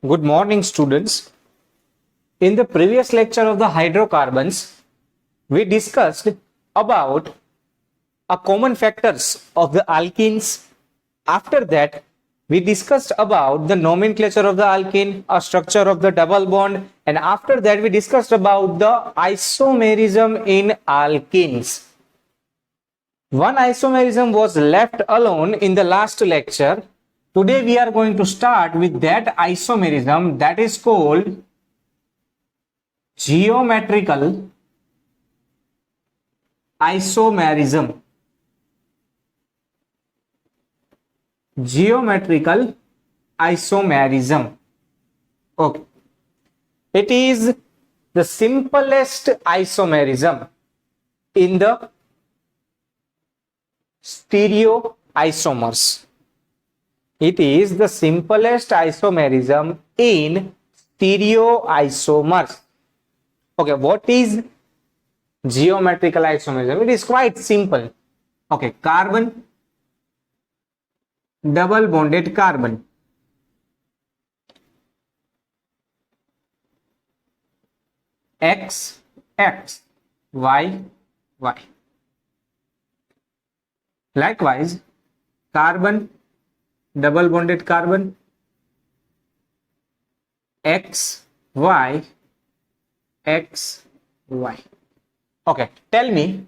Good morning, students. In the previous lecture of the hydrocarbons, we discussed about a common factors of the alkenes. After that, we discussed about the nomenclature of the alkene, a structure of the double bond, and after that, we discussed about the isomerism in alkenes. One isomerism was left alone in the last lecture. Today we are going to start with that isomerism that is called geometrical isomerism. Geometrical isomerism. Okay. It is the simplest isomerism in the stereoisomers. It is the simplest isomerism in stereoisomers. Okay, what is geometrical isomerism? It is quite simple. Okay, carbon, double bonded carbon. X, X, Y, Y. Likewise, carbon, double bonded carbon, X, Y, X, Y. Okay, tell me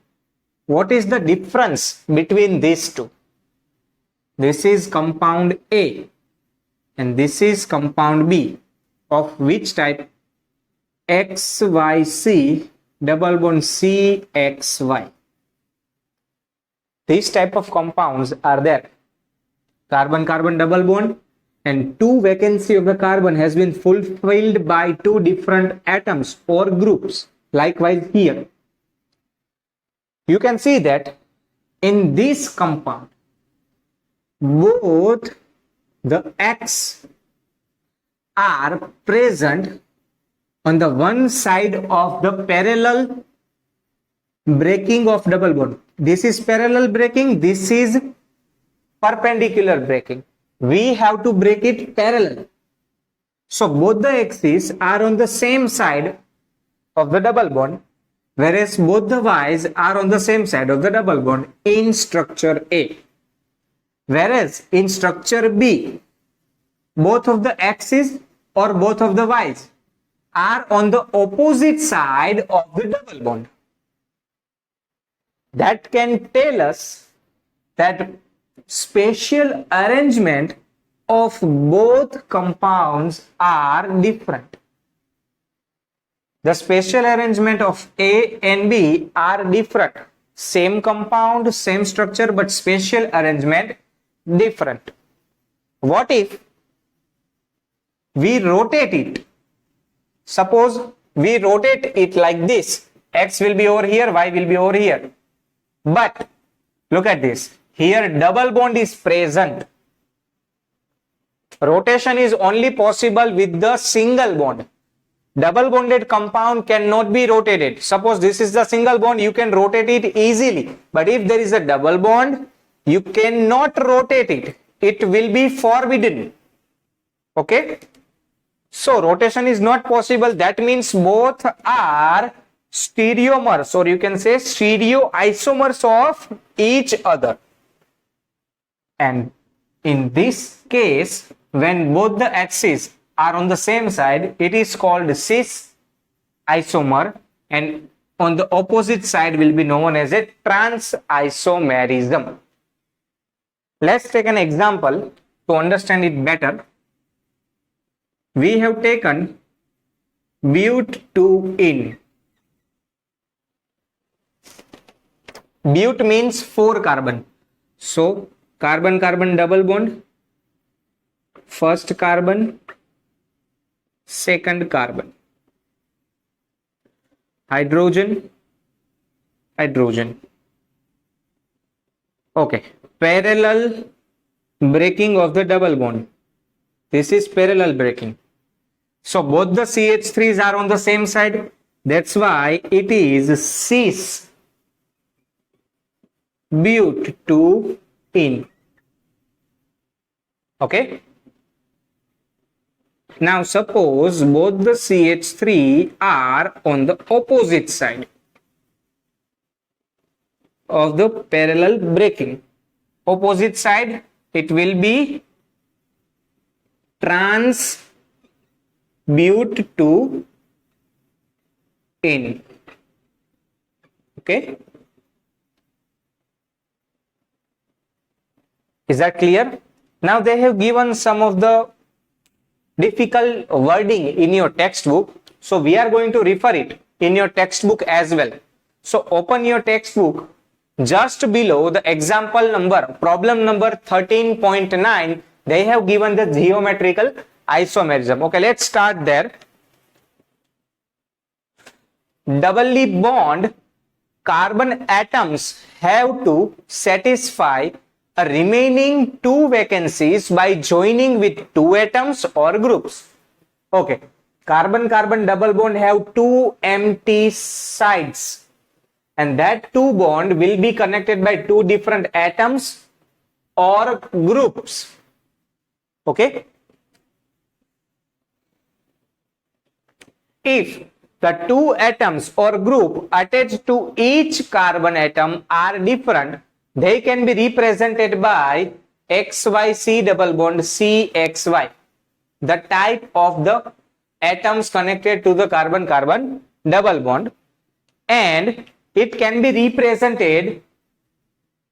what is the difference between these two? This is compound A and this is compound B. Of which type? XYC, double bond CXY. These type of compounds are there. Carbon-carbon double bond, and two vacancy of the carbon has been fulfilled by two different atoms or groups. Likewise here, you can see that in this compound, both the X are present on the one side of the parallel breaking of double bond. This is parallel breaking, this is perpendicular breaking. We have to break it parallel. So both the X's are on the same side of the double bond, whereas both the Y's are on the same side of the double bond in structure A. Whereas in structure B, both of the X's or both of the Y's are on the opposite side of the double bond. That can tell us that spatial arrangement of both compounds are different. The spatial arrangement of A and B are different. Same compound, same structure, but spatial arrangement different. What if we rotate it? Suppose we rotate it like this. X will be over here, Y will be over here. But look at this. Here double bond is present. Rotation is only possible with the single bond. Double bonded compound cannot be rotated. Suppose this is the single bond, you can rotate it easily. But if there is a double bond, you cannot rotate it. It will be forbidden. Okay? So rotation is not possible. That means both are stereomers, or you can say stereoisomers of each other. And in this case, when both the axes are on the same side, it is called cis isomer, and on the opposite side will be known as a trans isomerism. Let's take an example to understand it better. We have taken but2ene. But means 4 carbon. So carbon-carbon double bond, first carbon, second carbon, hydrogen, hydrogen. Okay, parallel breaking of the double bond. This is parallel breaking. So both the CH3s are on the same side. That's why it is cis but2ene. Okay. Now suppose both the CH3 are on the opposite side of the parallel braking. Opposite side, it will be transbute to in. Okay, is that clear? Now they have given some of the difficult wording in your textbook, so we are going to refer it in your textbook as well. So open your textbook, just below the example number, problem number 13.9, they have given the geometrical isomerism. Okay, let's start there. Doubly bond carbon atoms have to satisfy a remaining two vacancies by joining with two atoms or groups. Okay, carbon-carbon double bond have two empty sides, and that two bond will be connected by two different atoms or groups. Okay, if the two atoms or group attached to each carbon atom are different, they can be represented by XYC double bond CXY, the type of the atoms connected to the carbon-carbon double bond, and it can be represented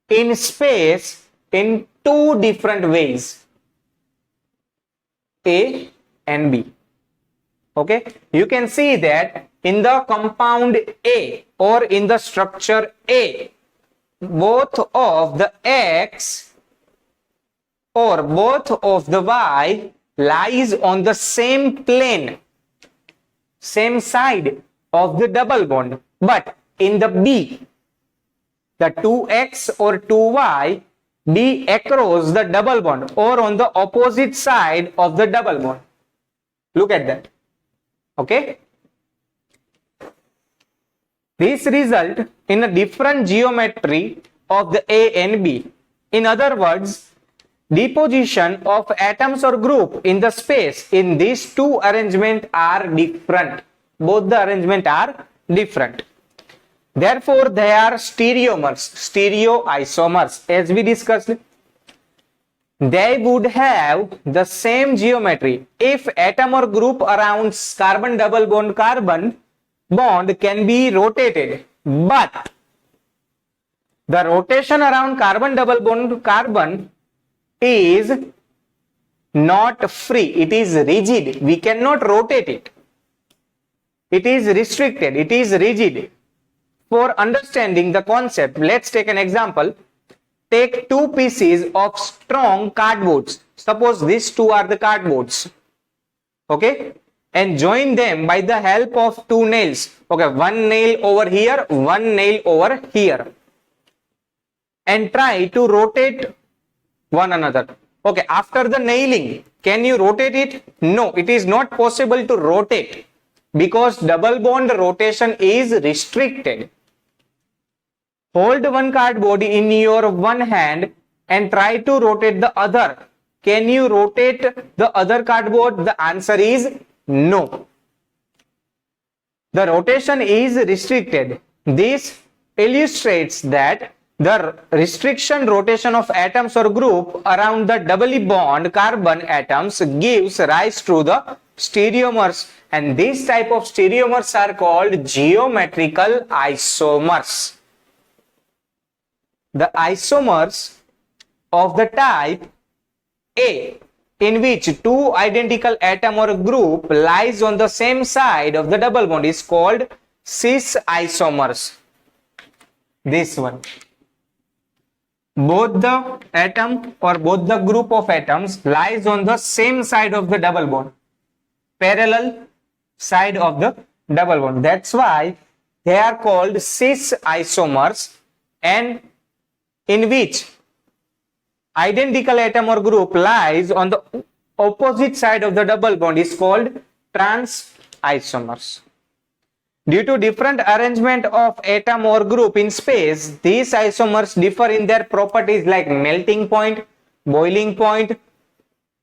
in space in two different ways, A and B. Okay, you can see that in the compound A or in the structure A, both of the X or both of the Y lies on the same plane, same side of the double bond, but in the B, the 2X or 2Y be across the double bond or on the opposite side of the double bond. Look at that. Okay, this result in a different geometry of the A and B. In other words, deposition of atoms or group in the space in these two arrangements are different. Both the arrangements are different. Therefore, they are stereoisomers, as we discussed. They would have the same geometry if atom or group around carbon double bond can be rotated, but the rotation around carbon double bond carbon is not free, it is rigid. We cannot rotate it. It is restricted, it is rigid. For understanding the concept, let's take an example. Take two pieces of strong cardboards. Suppose these two are the cardboards. Okay, and join them by the help of two nails. Okay, one nail over here, one nail over here, and try to rotate one another. Okay, after the nailing, can you rotate it? No, it is not possible to rotate because double bond rotation is restricted. Hold one cardboard in your one hand and try to rotate the other. Can you rotate the other cardboard? The answer is no. The rotation is restricted. This illustrates that the restriction rotation of atoms or group around the doubly bond carbon atoms gives rise to the stereoisomers, and this type of stereoisomers are called geometrical isomers. The isomers of the type A, in which two identical atom or group lies on the same side of the double bond, is called cis isomers. This one. Both the atom or both the group of atoms lies on the same side of the double bond, parallel side of the double bond. That's why they are called cis isomers, and in which identical atom or group lies on the opposite side of the double bond is called trans isomers. Due to different arrangement of atom or group in space, these isomers differ in their properties like melting point, boiling point,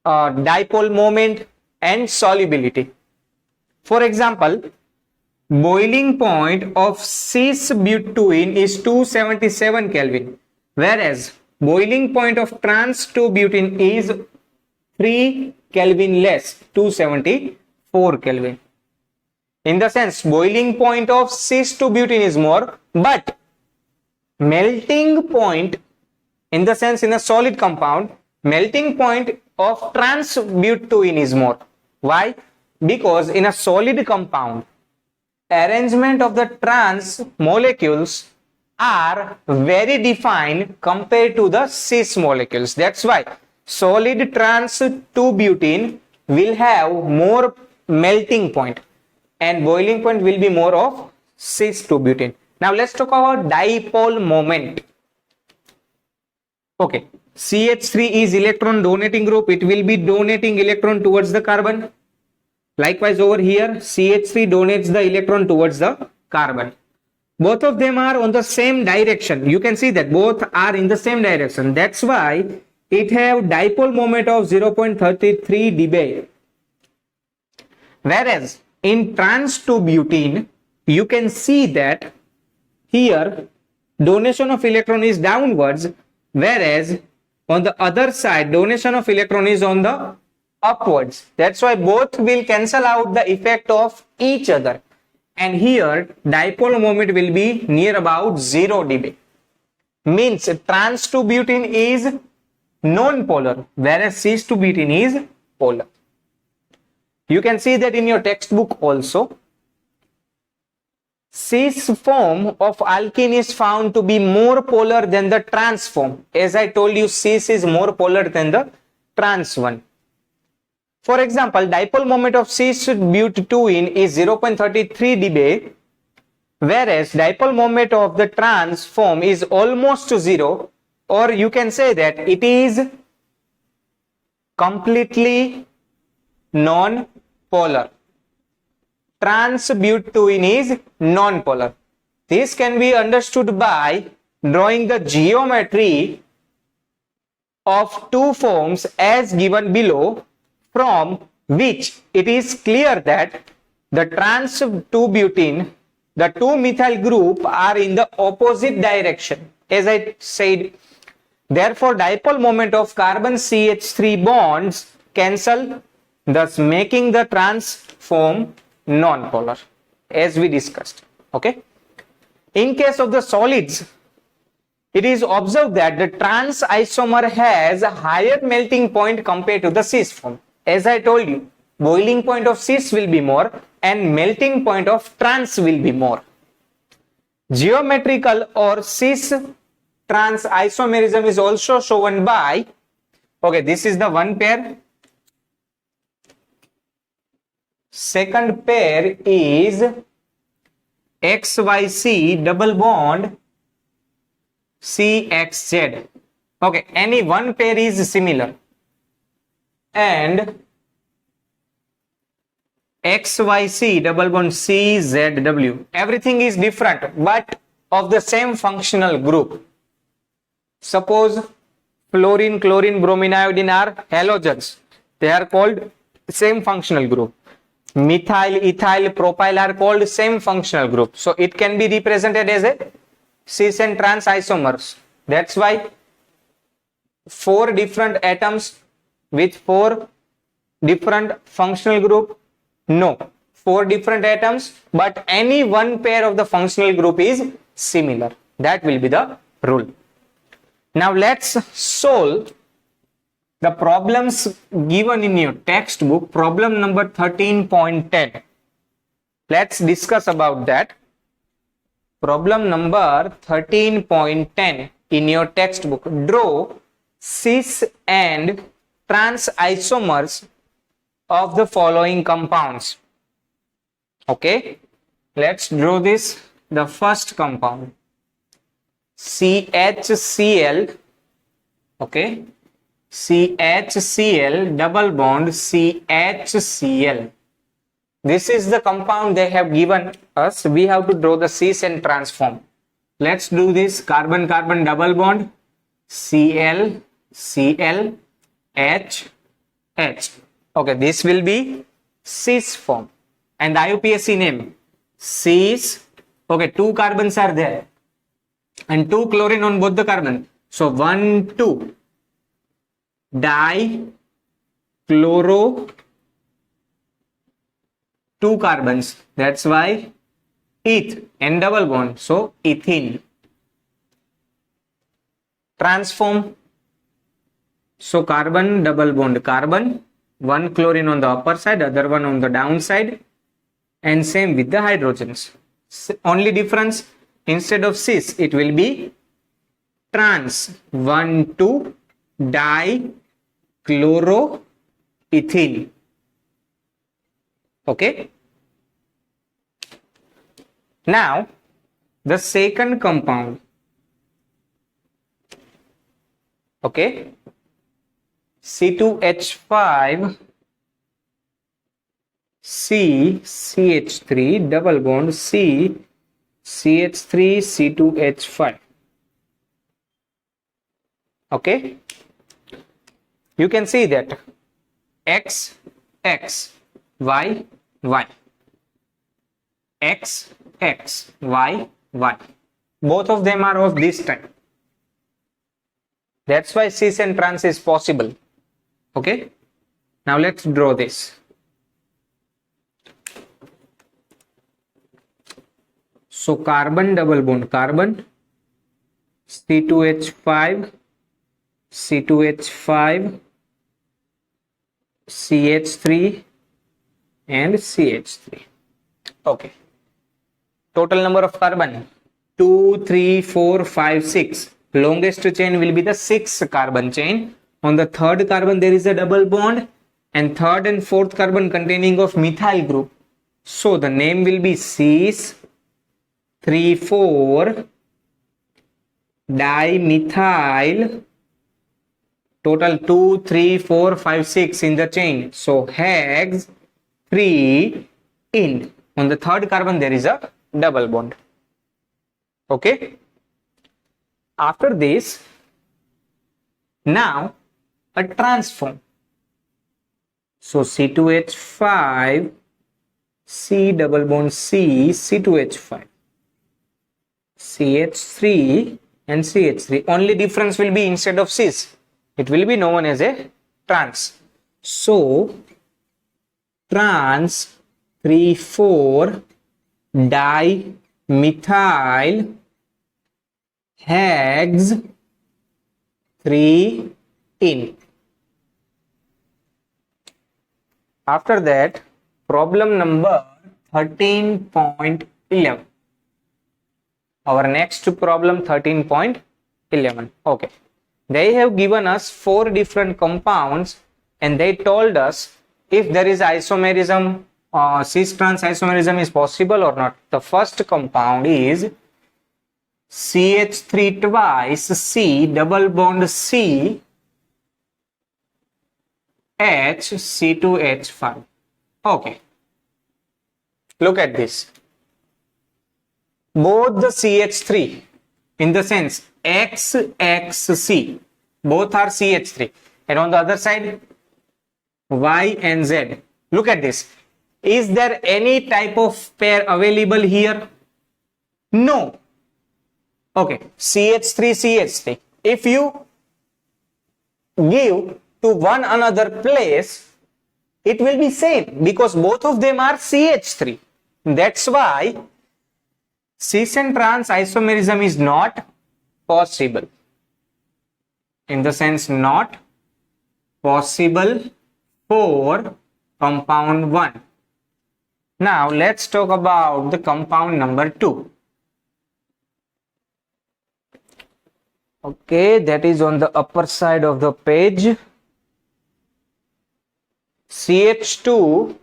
dipole moment, and solubility. For example, boiling point of cis-butene is 277 Kelvin, whereas boiling point of trans-2-butene is 3 Kelvin less, 274 Kelvin. In the sense, boiling point of cis-2-butene is more, but melting point, in the sense in a solid compound, melting point of trans-butene is more. Why? Because in a solid compound, arrangement of the trans molecules are very defined compared to the cis molecules. That's why solid trans-2-butene will have more melting point and boiling point will be more of cis-2-butene. Now let's talk about dipole moment. Okay, CH3 is electron donating group. It will be donating electron towards the carbon. Likewise over here, CH3 donates the electron towards the carbon. Both of them are on the same direction. You can see that both are in the same direction. That's why it have dipole moment of 0.33 dBA. Whereas in trans-2-butene, you can see that here donation of electron is downwards, whereas on the other side donation of electron is on the upwards. That's why both will cancel out the effect of each other, and here dipole moment will be near about 0 dB. Means trans-2-butene is non-polar, whereas cis-2-butene is polar. You can see that in your textbook also. Cis form of alkene is found to be more polar than the trans form. As I told you, cis is more polar than the trans one. For example, dipole moment of cis-butene is 0.33 dBA, whereas dipole moment of the trans form is almost to 0, or you can say that it is completely non-polar. Trans-butene is non-polar. This can be understood by drawing the geometry of two forms as given below, from which it is clear that the trans-2-butene, the two methyl group are in the opposite direction, as I said. Therefore, dipole moment of carbon CH3 bonds cancel, thus making the trans form non-polar, as we discussed. Okay. In case of the solids, it is observed that the trans isomer has a higher melting point compared to the cis form. As I told you, boiling point of cis will be more and melting point of trans will be more. Geometrical or cis trans isomerism is also shown by, okay, this is the one pair. Second pair is XYC double bond CXZ. Okay, any one pair is similar, and XYC double bond CZW, everything is different but of the same functional group. Suppose fluorine, chlorine, bromine, iodine are halogens. They are called same functional group. Methyl, ethyl, propyl are called same functional group. So it can be represented as a cis and trans isomers. That's why 4 different atoms with 4 different functional group. No, 4 different atoms, but any one pair of the functional group is similar. That will be the rule. Now let's solve the problems given in your textbook. Problem number 13.10. Let's discuss about that. Problem number 13.10 in your textbook. Draw cis and trans isomers of the following compounds. Okay, let's draw this. The first compound, CHCl. Okay, CHCl double bond CHCl. This is the compound they have given us. We have to draw the cis and trans form. Let's do this. Carbon carbon double bond Cl Cl H H. Okay, this will be cis form. And the IUPAC name, cis. Okay, 2 carbons are there and 2 chlorine on both the carbon. So 1, 2 dichloro, 2 carbons. That's why eth, N double bond. So ethene. Transform. So carbon double bond carbon, 1 chlorine on the upper side, other one on the downside, and same with the hydrogens. Only difference, instead of cis it will be trans, 1 2 dichloroethene. Okay, now the second compound. Okay, C2H5 C CH3 double bond C CH3 C2H5. Okay, you can see that X X Y Y, X X Y Y, both of them are of this type. That's why cis and trans is possible. Okay, now let's draw this. So carbon double bond carbon, C2H5 C2H5 CH3 and CH3. Okay, total number of carbon 2 3 4 5 6. Longest chain will be the 6 carbon chain. On the third carbon there is a double bond, and third and fourth carbon containing of methyl group. So the name will be cis 3,4 dimethyl. Total 2 3 4 5 6 in the chain. So hex 3 in. On the third carbon there is a double bond. Okay, after this, now a transform. So C2H5 C double bond C C2H5 CH3 and CH3. Only difference will be, instead of cis it will be known as a trans. So trans 3,4 dimethyl hex 3 in. After that, problem number 13.11. Our next problem 13.11. Okay, they have given us 4 different compounds and they told us if there is isomerism, cis trans isomerism is possible or not. The first compound is CH3 twice C double bond C H C2H5. Okay, look at this. Both the CH3, in the sense XXC, both are CH3, and on the other side Y and Z. Look at this. Is there any type of pair available here? No. Okay, CH3 CH3. If you give to one another place, it will be same because both of them are CH3. That's why cis and trans isomerism is not possible. In the sense, not possible for compound 1. Now let's talk about the compound number 2. Okay, that is on the upper side of the page. CH2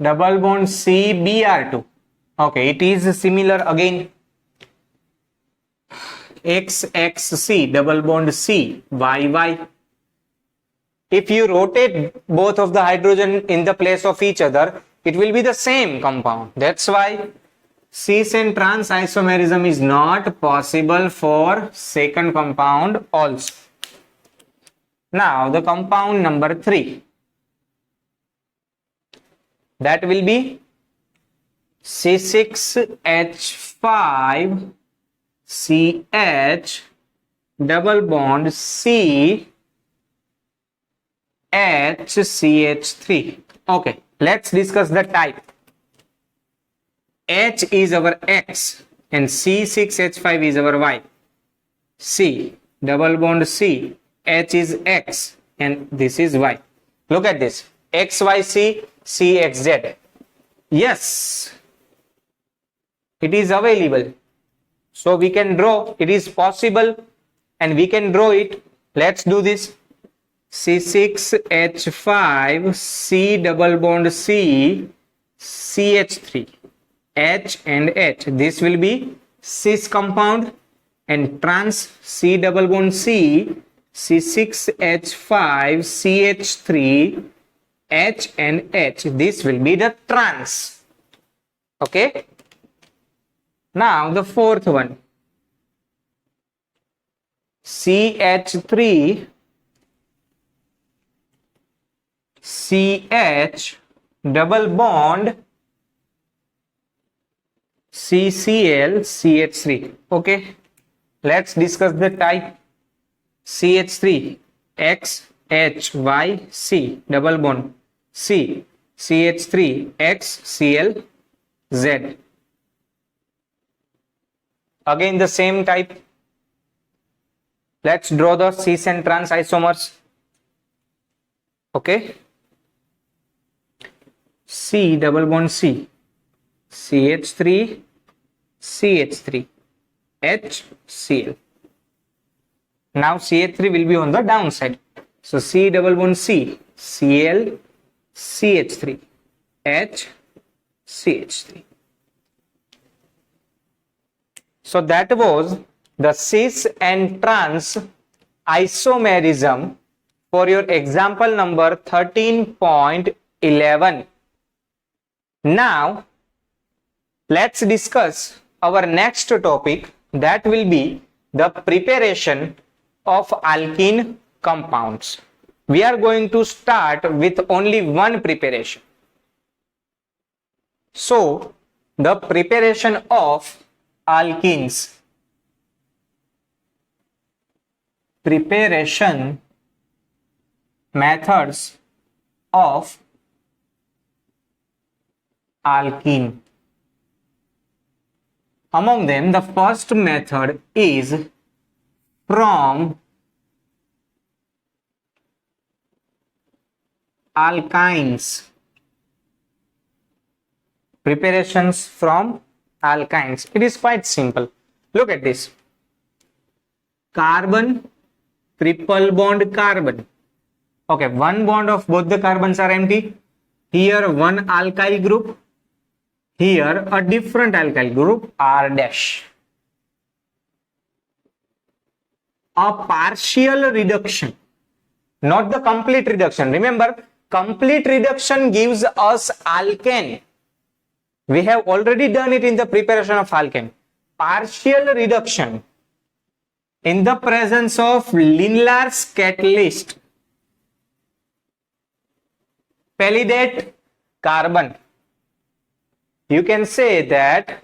double bond C Br2. Okay, it is similar again. XXC double bond C YY. If you rotate both of the hydrogen in the place of each other, it will be the same compound. That's why cis and trans isomerism is not possible for second compound also. Now the compound number 3, that will be C6H5CH double bond CHCH3. Okay, let's discuss the type. H is our X and C6H5 is our Y. C double bond C, H is X and this is Y. Look at this, XYC, CXZ. Yes, it is available. So we can draw, it is possible and we can draw it. Let's do this. C6H5 C double bond C CH3, H and H. This will be cis compound, and trans C double bond C C6H5 CH3 H and H. This will be the trans. Okay. Now the fourth one, CH3 CH double bond CCl CH3. Okay, let's discuss the type. CH3 X H Y C double bond C CH3 X Cl Z. Again the same type. Let's draw the cis and trans isomers. Okay, C double bond C CH3 CH3 HCl. Now CH3 will be on the downside, so C double bond C Cl CH3 H CH3. So that was the cis and trans isomerism for your example number 13.11. Now let's discuss our next topic, that will be the preparation of alkene compounds. We are going to start with only one preparation. So the preparation of alkenes. Preparation methods of alkene. Among them, the first method is from alkynes. Preparations from alkynes. It is quite simple. Look at this. Carbon, triple bond carbon. Okay, one bond of both the carbons are empty. Here one alkyl group. Here a different alkyl group, R dash. A partial reduction, not the complete reduction. Remember, complete reduction gives us alkane. We have already done it in the preparation of alkane. Partial reduction in the presence of Lindlar's catalyst, palladate carbon. You can say that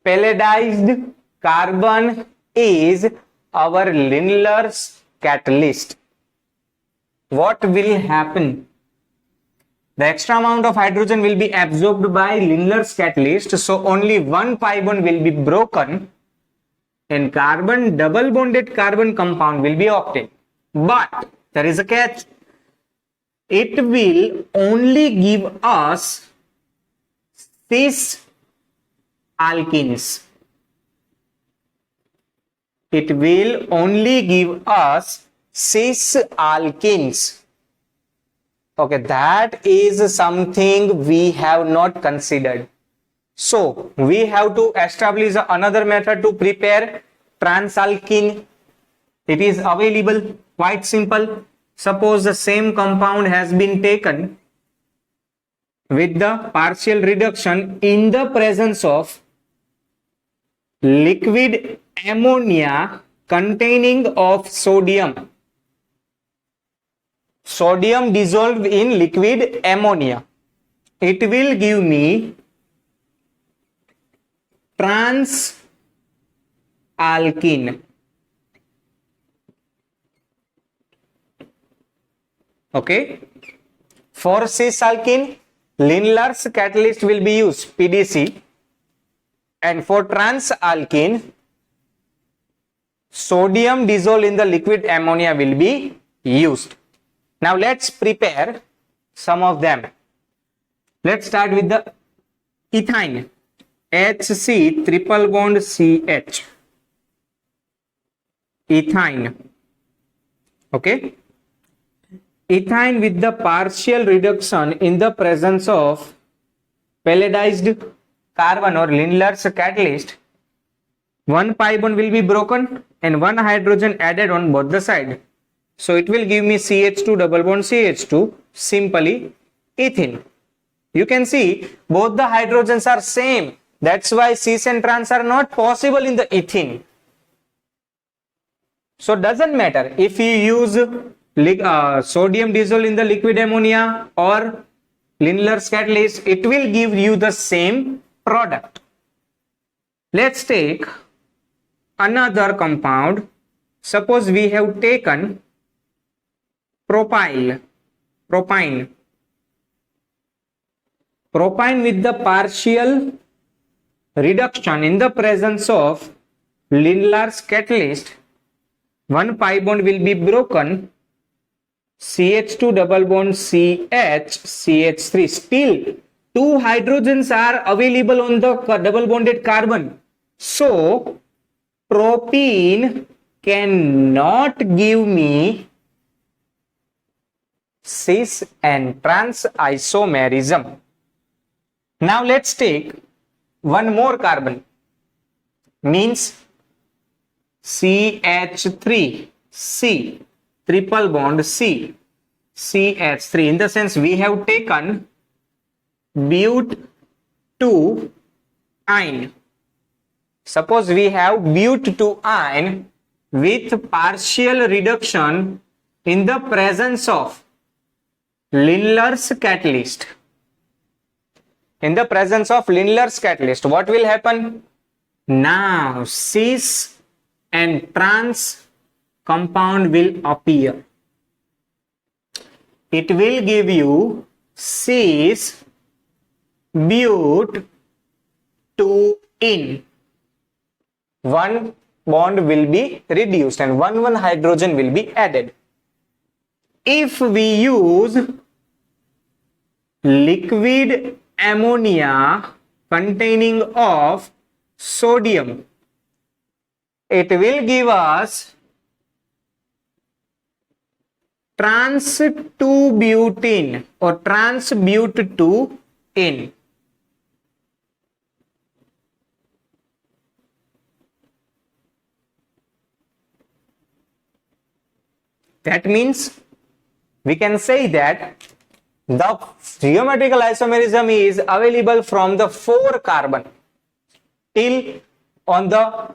palladized carbon is our Lindlar's catalyst. What will happen? The extra amount of hydrogen will be absorbed by Lindlar's catalyst, so only one pi bond will be broken and carbon double bonded carbon compound will be obtained. But there is a catch. It will only give us cis alkenes. It will only give us cis alkenes. Okay, that is something we have not considered. So we have to establish another method to prepare transalkene. It is available, quite simple. Suppose the same compound has been taken with the partial reduction in the presence of liquid ammonia containing of sodium dissolved in liquid ammonia, it will give me trans-alkene. Okay. For cis-alkene, Lindlar's catalyst will be used, PDC, and for trans-alkene, sodium dissolved in the liquid ammonia will be used. Now let's prepare some of them. Let's start with the ethyne, HC triple bond CH, ethyne. Okay. Ethyne with the partial reduction in the presence of pelletized carbon or Lindlar's catalyst, one pi bond will be broken and one hydrogen added on both the side. So it will give me CH2 double bond CH2, simply ethene. You can see both the hydrogens are same. That's why cis and trans are not possible in the ethene. So doesn't matter if you use sodium dissolved in the liquid ammonia or Lindlar's catalyst, it will give you the same product. Let's take another compound. Suppose we have taken propyne with the partial reduction in the presence of Lindlar's catalyst, one pi bond will be broken, CH2 double bond CH, CH3. Still, two hydrogens are available on the double bonded carbon. So, propene cannot give me cis and trans isomerism. Now, let's take one more carbon, means CH3C triple bond C, CH3. In the sense we have taken but2-ine. Suppose we have but2-ine with partial reduction in the presence of Lindlar's catalyst. In the presence of Lindlar's catalyst, what will happen? Now cis and trans compound will appear. It will give you cis but2-ine. One bond will be reduced and one hydrogen will be added. If we use liquid ammonia containing of sodium, it will give us trans-2-butene or trans-but2-ine. That means we can say that the geometrical isomerism is available from the 4 carbon. Till on the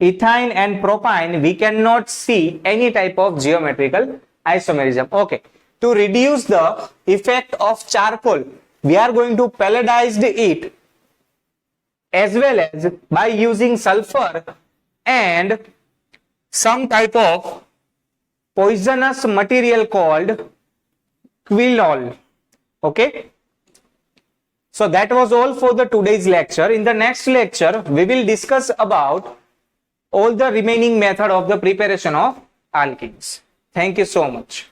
ethyne and propyne, we cannot see any type of geometrical isomerism. Okay. To reduce the effect of charcoal, we are going to pelletize it as well as by using sulfur and some type of poisonous material called quinol. Okay. So that was all for the today's lecture. In the next lecture, we will discuss about all the remaining method of the preparation of alkenes. Thank you so much.